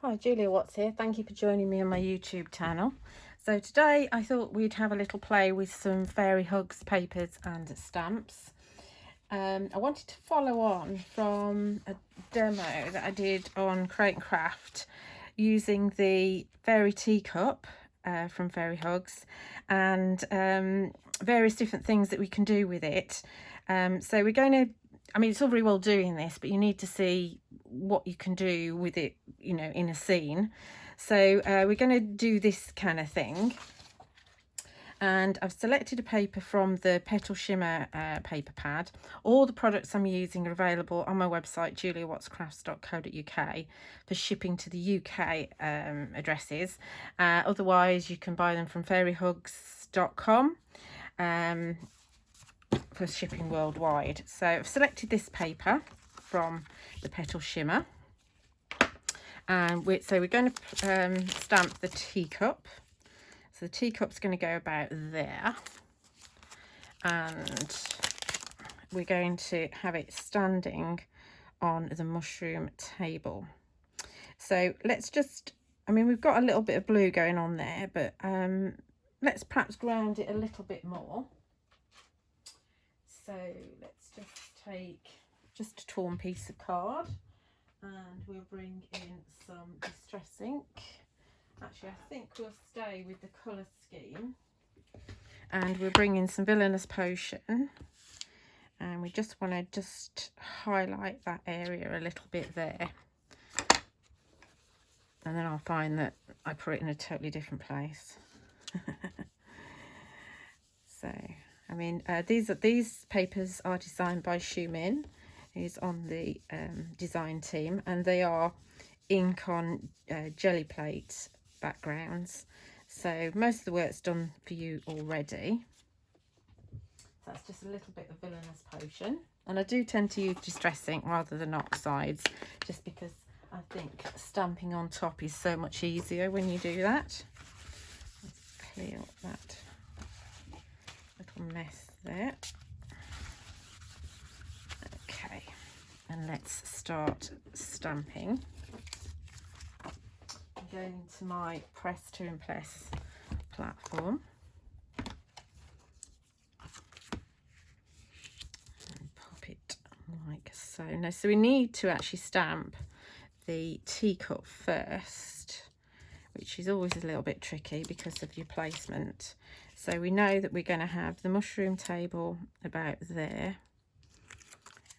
Hi, Julia Watts here. Thank you for joining me on my YouTube channel. So today I thought we'd have a little play with some Fairy Hugs papers and stamps. I wanted to follow on from a demo that I did on Create and Craft using the Fairy Teacup from Fairy Hugs and various different things that we can do with it. So we're going to, I mean, it's all very well doing this, but you need to see what you can do with it, you know, in a scene. So we're going to do this kind of thing. And I've selected a paper from the Petalshimmer paper pad. All the products I'm using are available on my website, juliawattscrafts.co.uk, for shipping to the UK addresses. Otherwise, you can buy them from fairyhugs.com for shipping worldwide. So I've selected this paper from the Petalshimmer. And so we're going to stamp the teacup. So the teacup's going to go about there, and we're going to have it standing on the mushroom table. So let's just, I mean, we've got a little bit of blue going on there, but let's perhaps ground it a little bit more. So let's just take just a torn piece of card, and we'll bring in some distress ink. Actually, I think we'll stay with the colour scheme, and we'll bring in some Villainous Potion, and we just want to just highlight that area a little bit there, and then I'll find that I put it in a totally different place. So I mean, these papers are designed by Shu Min, who's on the design team, and they are ink on jelly plate backgrounds. So most of the work's done for you already. So that's just a little bit of Villainous Potion, and I do tend to use distress ink rather than oxides, just because I think stamping on top is so much easier when you do that. Let's clear up that little mess there. Okay, and let's start stamping. I'm going into my press to impress platform and pop it like so. Now, so we need to actually stamp the teacup first, which is always a little bit tricky because of your placement. So we know that we're going to have the mushroom table about there,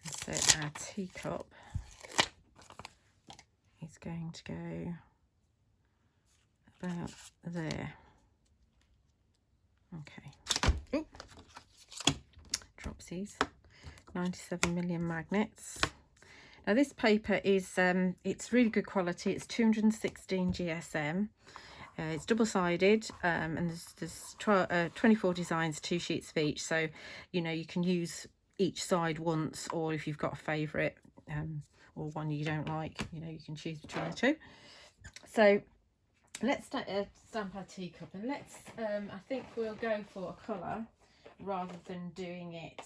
and so our teacup is going to go about there. Okay. Ooh. Dropsies. 97 million magnets. Now this paper is it's really good quality. It's 216 GSM. It's double-sided, and there's 24 designs, 2 sheets of each. So you know, you can use each side once, or if you've got a favourite or one you don't like, you know, you can choose between the two. So let's stamp our teacup, and let's I think we'll go for a colour rather than doing it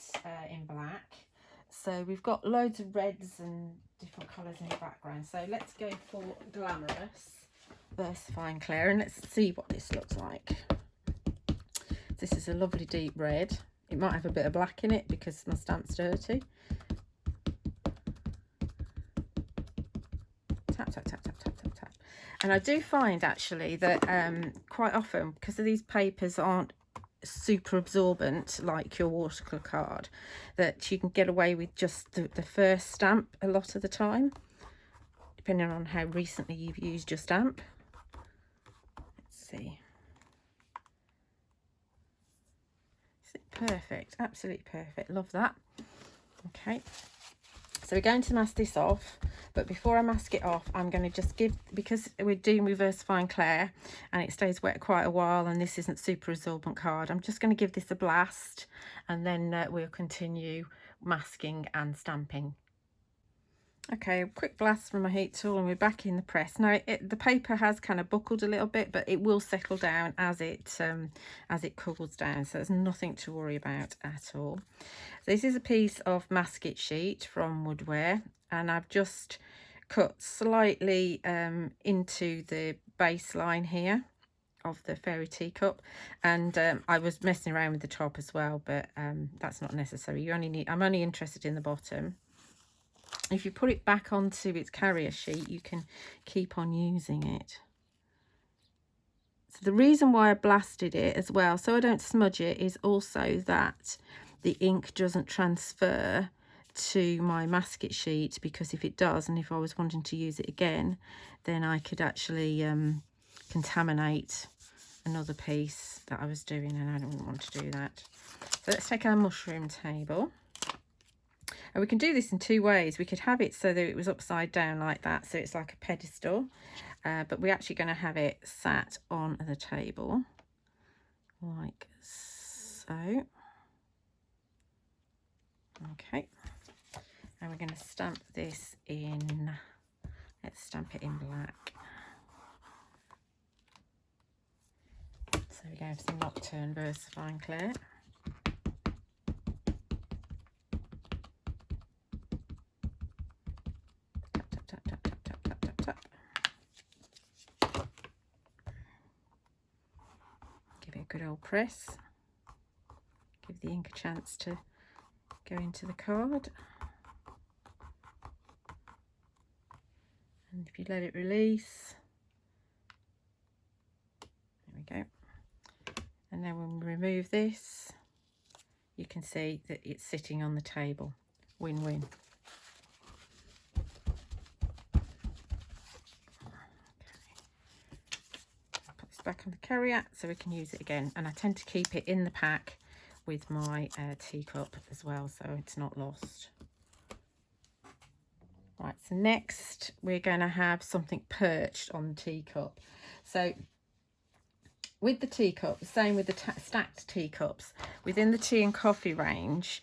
in black. So we've got loads of reds and different colours in the background, so let's go for Glamorous Versifying Clear, and let's see what this looks like. This is a lovely deep red. It might have a bit of black in it because my stamp's dirty. Tap, tap, tap, tap, tap, tap, tap. And I do find actually that quite often, because of these papers aren't super absorbent like your watercolour card, that you can get away with just the first stamp a lot of the time, depending on how recently you've used your stamp. Let's see. Is it perfect? Absolutely perfect. Love that. Okay. So we're going to mask this off, but before I mask it off, I'm going to just give, because we're doing Versifying Clear and it stays wet quite a while, and this isn't super absorbent card, I'm just going to give this a blast, and then we'll continue masking and stamping. Okay, a quick blast from my heat tool, and we're back in the press. Now the paper has kind of buckled a little bit, but it will settle down as it cools down, so there's nothing to worry about at all. So this is a piece of masket sheet from Woodware, and I've just cut slightly into the baseline here of the fairy teacup, and I was messing around with the top as well, but that's not necessary. You only need, I'm only interested in the bottom. If you put it back onto its carrier sheet, you can keep on using it. So the reason why I blasted it as well, so I don't smudge it, is also that the ink doesn't transfer to my masket sheet, because if it does, and if I was wanting to use it again, then I could actually contaminate another piece that I was doing, and I don't want to do that. So let's take our mushroom table. And we can do this in two ways. We could have it so that it was upside down like that, so it's like a pedestal, but we're actually going to have it sat on the table like so. Okay, and we're going to stamp this in, let's stamp it in black. So we go with some Nocturne VersaFine Clear. Tap, tap, tap, tap, tap, tap, tap, tap. Give it a good old press. Give the ink a chance to go into the card. And if you let it release, there we go. And then when we remove this, you can see that it's sitting on the table. Win-win. Put this back on the carrier so we can use it again. And I tend to keep it in the pack with my teacup as well, so it's not lost. Right, so next we're going to have something perched on the teacup. So with the teacup, the same with the stacked teacups, within the tea and coffee range,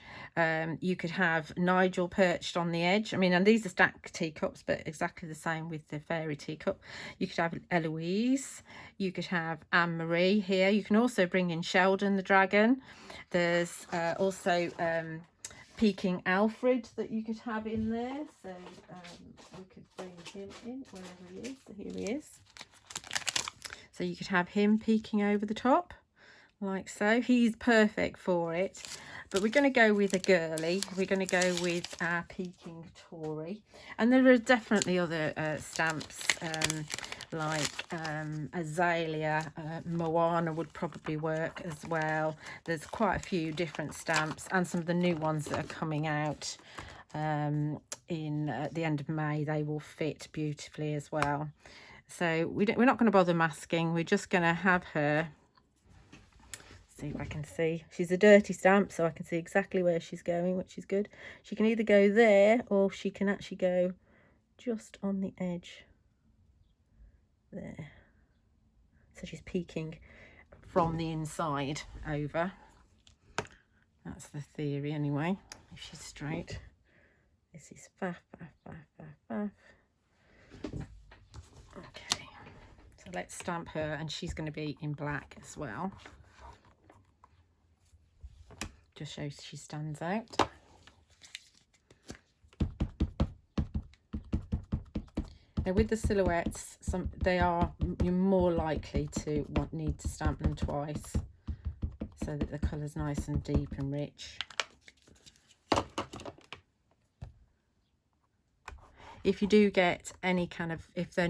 you could have Nigel perched on the edge. I mean, and these are stacked teacups, but exactly the same with the fairy teacup. You could have Eloise, you could have Anne-Marie here. You can also bring in Sheldon the dragon. There's also Peeking Alfred that you could have in there. So we could bring him in wherever he is. So here he is. So you could have him peeking over the top, like so. He's perfect for it. But we're going to go with a girly. We're going to go with our Peeking Tory. And there are definitely other stamps, like Azalea, Moana would probably work as well. There's quite a few different stamps, and some of the new ones that are coming out in the end of May. They will fit beautifully as well. So we're not going to bother masking. We're just going to have her, see if I can see. She's a dirty stamp, so I can see exactly where she's going, which is good. She can either go there, or she can actually go just on the edge there. So she's peeking from the inside over. That's the theory anyway, if she's straight. This is faff, faff, faff, faff, faff. Okay, so let's stamp her, and she's going to be in black as well. Just shows she stands out. Now with the silhouettes, you're more likely to need to stamp them twice, so that the colour's nice and deep and rich. If you do get any kind of,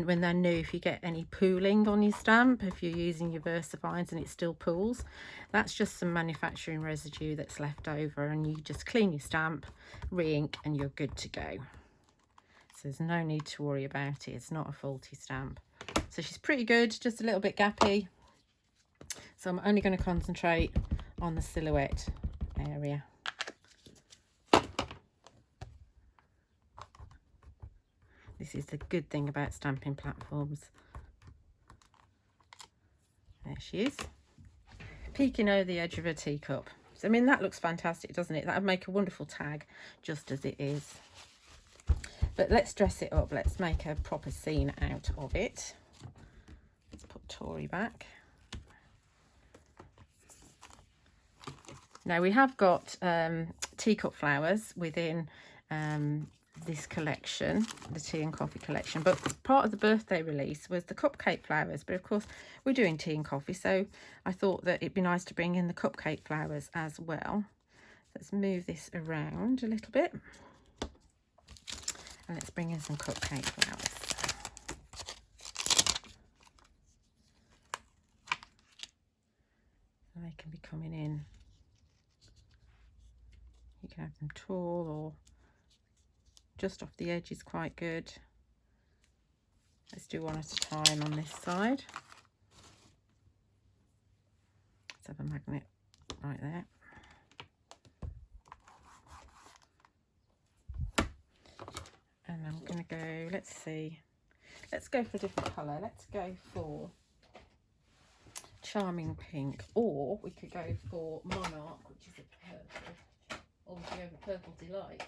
when they're new, if you get any pooling on your stamp, if you're using your VersaFines and it still pools, that's just some manufacturing residue that's left over, and you just clean your stamp, re-ink, and you're good to go. So there's no need to worry about it. It's not a faulty stamp. So she's pretty good, just a little bit gappy. So I'm only going to concentrate on the silhouette area. This is the good thing about stamping platforms. There she is, peeking over the edge of a teacup. So I mean, that looks fantastic, doesn't it? That would make a wonderful tag just as it is. But let's dress it up. Let's make a proper scene out of it. Let's put Tory back. Now we have got teacup flowers within this collection, the tea and coffee collection, but part of the birthday release was the Cupcake Flowers. But of course we're doing tea and coffee, so I thought that it'd be nice to bring in the Cupcake Flowers as well. Let's move this around a little bit and let's bring in some Cupcake Flowers. So they can be coming in. You can have them tall or just off the edge is quite good. Let's do one at a time on this side. Let's have a magnet right there. And I'm going to go, let's see, let's go for a different colour. Let's go for Charming Pink, or we could go for Monarch, which is a purple, or we could go for Purple Delight.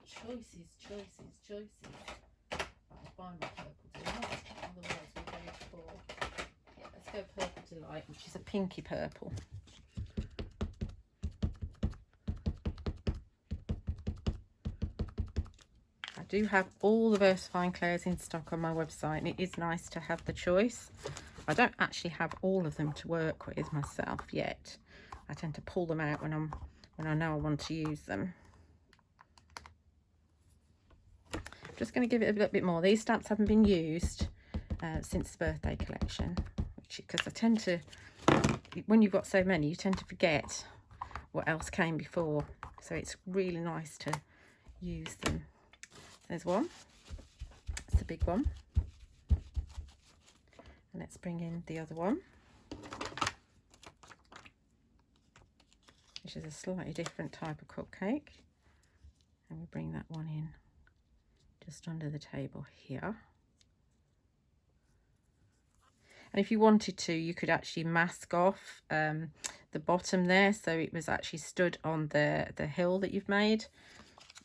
Choices, choices, choices. I'll find my Purple Delight, otherwise we'll go for, yeah, let's go Purple Delight, which is a pinky purple. I do have all the VersaFine clairs in stock on my website, and it is nice to have the choice. I don't actually have all of them to work with myself yet. I tend to pull them out when I know I want to use them. I'm just going to give it a little bit more. These stamps haven't been used since the birthday collection, because I tend to, when you've got so many, you tend to forget what else came before. So it's really nice to use them. There's one. It's the big one. And let's bring in the other one, which is a slightly different type of cupcake. And we bring that one in just under the table here. And if you wanted to, you could actually mask off the bottom there, so it was actually stood on the hill that you've made.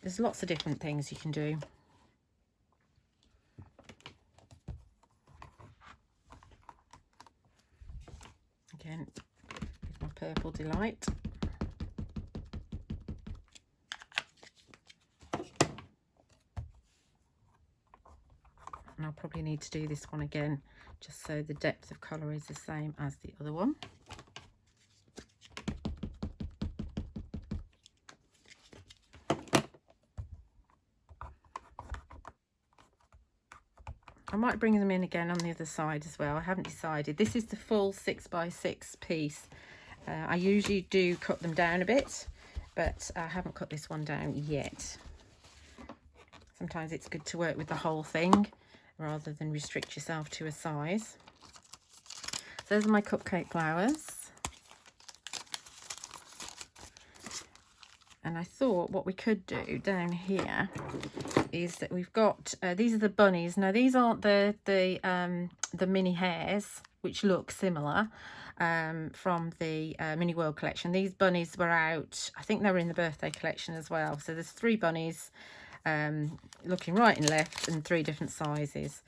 There's lots of different things you can do. Again, with my Purple Delight. And I'll probably need to do this one again, just so the depth of colour is the same as the other one. I might bring them in again on the other side as well. I haven't decided. This is the full 6x6 piece. I usually do cut them down a bit, but I haven't cut this one down yet. Sometimes it's good to work with the whole thing rather than restrict yourself to a size. So those are my Cupcake Flowers. And I thought what we could do down here is that we've got these are the bunnies. Now these aren't the mini hares, which look similar from the Mini World collection. These bunnies were out, I think they were in the birthday collection as well. So there's 3 bunnies looking right and left, and 3 different sizes.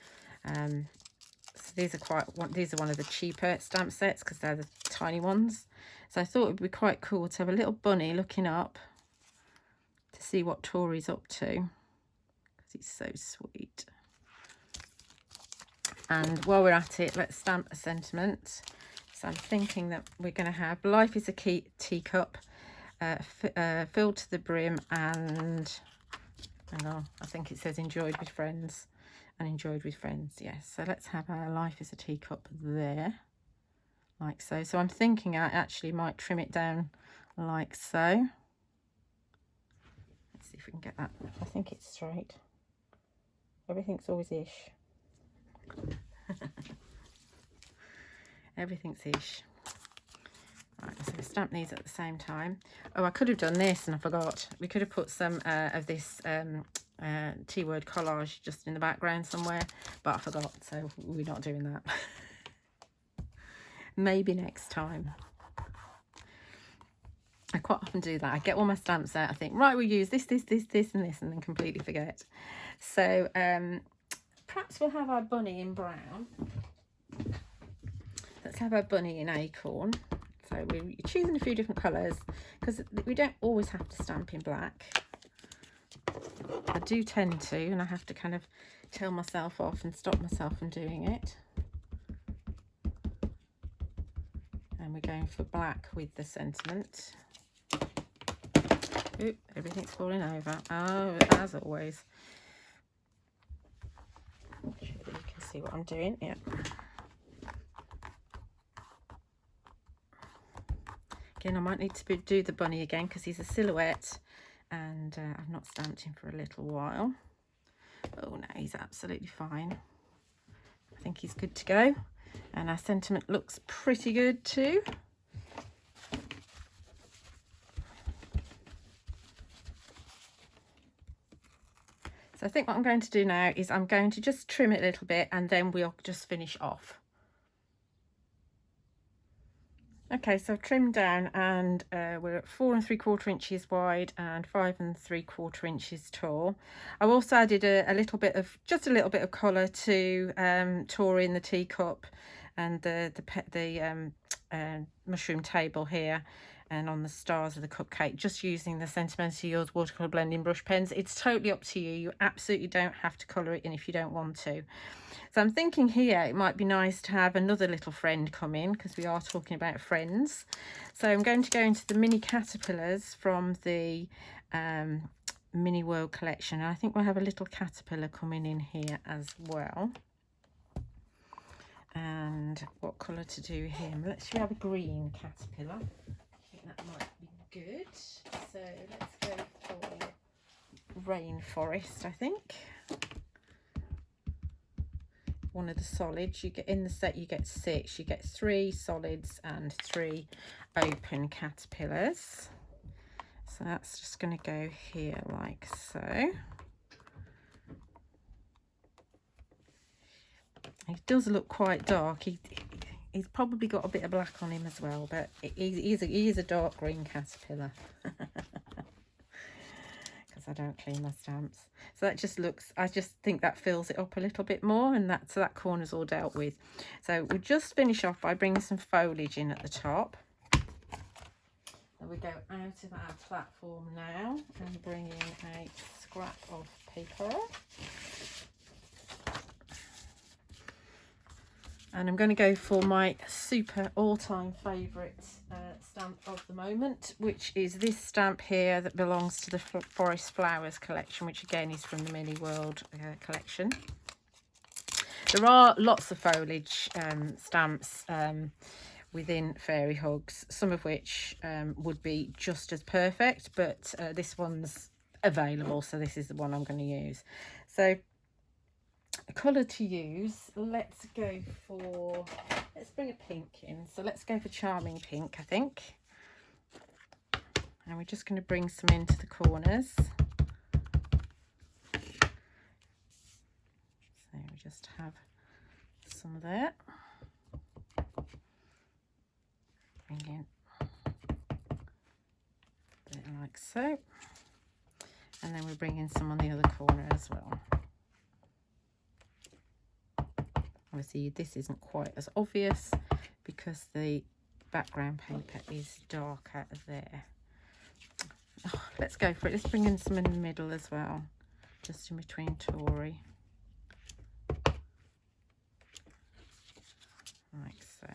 So these are one of the cheaper stamp sets because they're the tiny ones. So I thought it would be quite cool to have a little bunny looking up to see what Tory's up to, because he's so sweet. And while we're at it, let's stamp a sentiment. So I'm thinking that we're going to have life is a teacup, filled to the brim, and hang on, I think it says enjoyed with friends, and enjoyed with friends. Yes, so let's have our life is a teacup there, like so. So I'm thinking I actually might trim it down like so. Let's see if we can get that. I think it's straight. Everything's always ish. Everything's ish. Right, so we stamp these at the same time. Oh, I could have done this and I forgot. We could have put some of this T-word collage just in the background somewhere, but I forgot, so we're not doing that. Maybe next time. I quite often do that. I get all my stamps out, I think, right, we'll use this, and this, and then completely forget. So perhaps we'll have our bunny in brown. Let's have our bunny in acorn. So we're choosing a few different colours because we don't always have to stamp in black. I do tend to, and I have to kind of tell myself off and stop myself from doing it. And we're going for black with the sentiment. Oop, everything's falling over. Oh, as always. Sure that you can see what I'm doing. Yeah. Again, I might need to do the bunny again because he's a silhouette, and I've not stamped him for a little while. Oh no, he's absolutely fine. I think he's good to go, and our sentiment looks pretty good too. So I think what I'm going to do now is I'm going to just trim it a little bit, and then we'll just finish off. Okay, so I've trimmed down, and we're at 4 3/4 inches wide and 5 3/4 inches tall. I've also added just a little bit of colour to Tory in the teacup and the mushroom table here, and on the stars of the cupcake, just using the Sentimental Yours watercolour blending brush pens. It's totally up to you. You absolutely don't have to colour it in if you don't want to. So I'm thinking here it might be nice to have another little friend come in, because we are talking about friends. So I'm going to go into the mini caterpillars from the Mini World collection. I think we'll have a little caterpillar coming in here as well. And what colour to do him? Let's have a green caterpillar. I think that might be good. So let's go for rainforest, I think. One of the solids. You get in the set, you get 6. You get 3 solids and 3 open caterpillars. So that's just going to go here like so. He does look quite dark. He's probably got a bit of black on him as well, but he is a dark green caterpillar. Because I don't clean my stamps. So that just looks, I just think that fills it up a little bit more, and so that corner's all dealt with. So we'll just finish off by bringing some foliage in at the top. So we go out of our platform now and bring in a scrap of paper. And I'm going to go for my super all-time favourite stamp of the moment, which is this stamp here that belongs to the Forest Flowers collection, which again is from the Mini World collection. There are lots of foliage stamps within Fairy Hugs, some of which would be just as perfect, but this one's available, so this is the one I'm going to use. So colour to use, let's bring a pink in. So let's go for Charming Pink, I think. And we're just going to bring some into the corners. So we just have some there. Bring in a bit like so. And then we bring in some on the other corner as well. Obviously this isn't quite as obvious because the background paper is darker there. Oh, let's go for it. Let's bring in some in the middle as well, just in between Tory. Like so.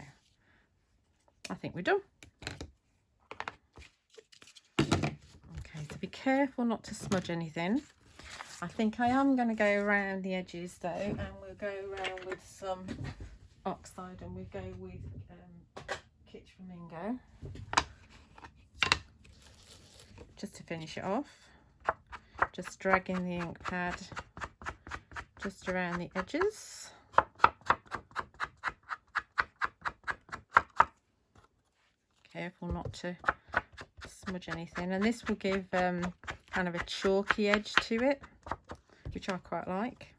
I think we're done. Okay, so be careful not to smudge anything. I think I am going to go around the edges though, and we'll go around with some oxide, and we'll go with Kitsch Flamingo just to finish it off. Just dragging the ink pad just around the edges. Careful not to smudge anything, and this will give kind of a chalky edge to it, which I quite like.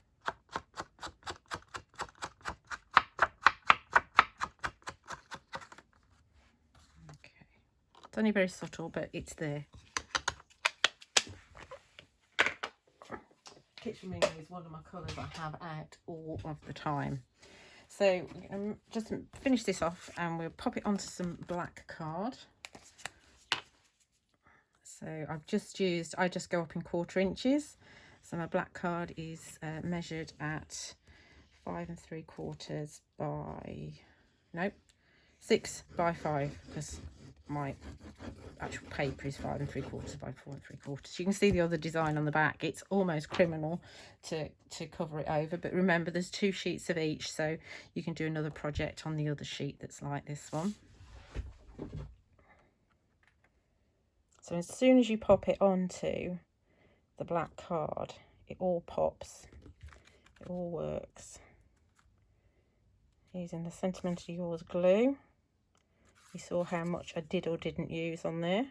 Okay, it's only very subtle, but it's there. Kitsch Flamingo is one of my colours I have out all of the time. So just finish this off, and we'll pop it onto some black card. So I just go up in 1/4 inches. So my black card is measured at 5 3/4 by, nope, 6 by 5, because my actual paper is 5 3/4 by 4 3/4. You can see the other design on the back. It's almost criminal to cover it over, but remember there's 2 sheets of each, so you can do another project on the other sheet that's like this one. So as soon as you pop it onto the black card, it all pops, it all works. Using the Sentimental Yours glue. You saw how much I did or didn't use on there.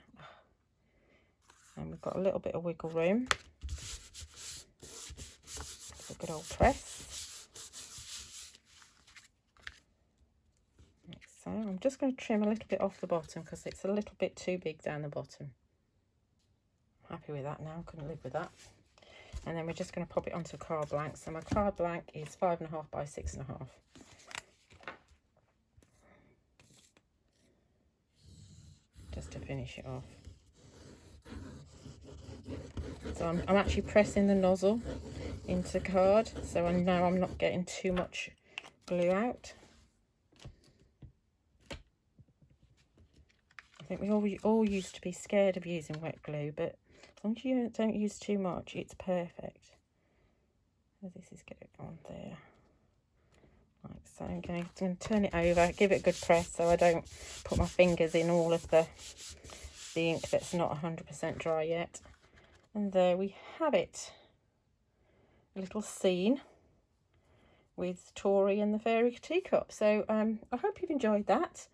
And we've got a little bit of wiggle room. It's a good old press. Like so. I'm just going to trim a little bit off the bottom because it's a little bit too big down the bottom. Happy with that now, couldn't live with that. And then we're just going to pop it onto a card blank. So my card blank is 5 1/2 by 6 1/2. Just to finish it off. So I'm actually pressing the nozzle into card, so I know I'm not getting too much glue out. I think we all used to be scared of using wet glue, but as long as you don't use too much, it's perfect. So this is going on there. Like so. I'm going to turn it over, give it a good press so I don't put my fingers in all of the ink that's not 100% dry yet. And there we have it. A little scene with Tory and the Fairy Teacup. So I hope you've enjoyed that.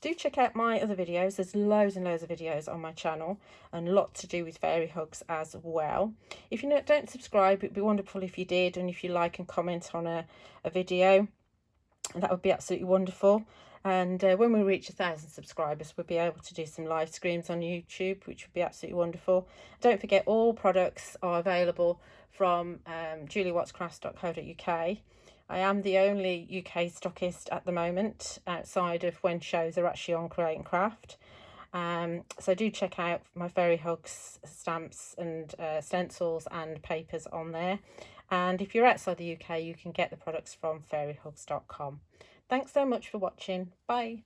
Do check out my other videos. There's loads and loads of videos on my channel and lots to do with fairy hugs as well. If you don't subscribe, it'd be wonderful if you did, and if you like and comment on a video, that would be absolutely wonderful. And when we reach 1,000 subscribers, we'll be able to do some live streams on YouTube, which would be absolutely wonderful. Don't forget, all products are available from juliewattscrafts.co.uk. I am the only UK stockist at the moment, outside of when shows are actually on Create and Craft. So do check out my Fairy Hugs stamps and stencils and papers on there. And if you're outside the UK, you can get the products from fairyhugs.com. Thanks so much for watching. Bye.